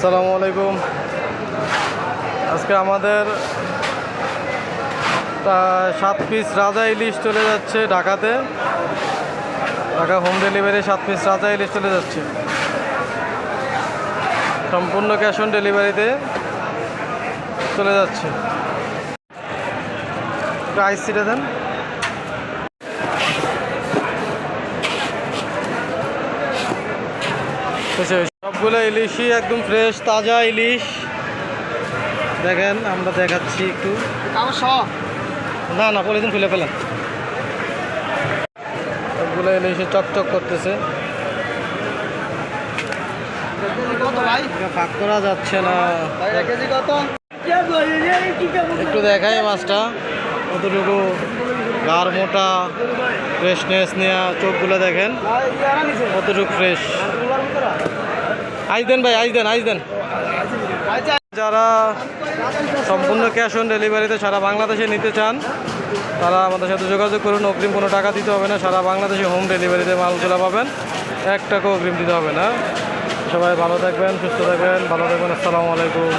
আসসালামু আলাইকুম। আজকে আমাদের 7 পিস রাজা ইলিশ চলে যাচ্ছে ঢাকাতে। ঢাকা হোম ডেলিভারি 7 পিস রাজা ইলিশ চলে যাচ্ছে, সম্পূর্ণ ক্যাশ অন ডেলিভারিতে চলে যাচ্ছে। প্রাইস সিটে দেন। সবগুলো ইলিশই একদম ফ্রেশ তাজা ইলিশ। দেখেন, আমরা দেখাচ্ছি একটু। না না, পলিথিন খুলে ফেলেন। সবগুলো ইলিশে চকচক করতেছে, ফাঁক করা যাচ্ছে না। একটু দেখাই মাছটা কতটুকু গাঢ় মোটা, ফ্রেশনেস নেওয়া। চোখগুলো দেখেন কতটুকু ফ্রেশ। আইস দেন ভাই, আইস দেন। যারা সম্পূর্ণ ক্যাশ অন ডেলিভারিতে সারা বাংলাদেশে নিতে চান তারা আমাদের সাথে যোগাযোগ করুন। অগ্রিম কোনো টাকা দিতে হবে না, সারা বাংলাদেশে হোম ডেলিভারিতে মালগুলো পাবেন, 1 টাকাও অগ্রিম দিতে হবে না। সবাই ভালো থাকবেন, সুস্থ থাকবেন, ভালো থাকবেন। আসসালামু আলাইকুম।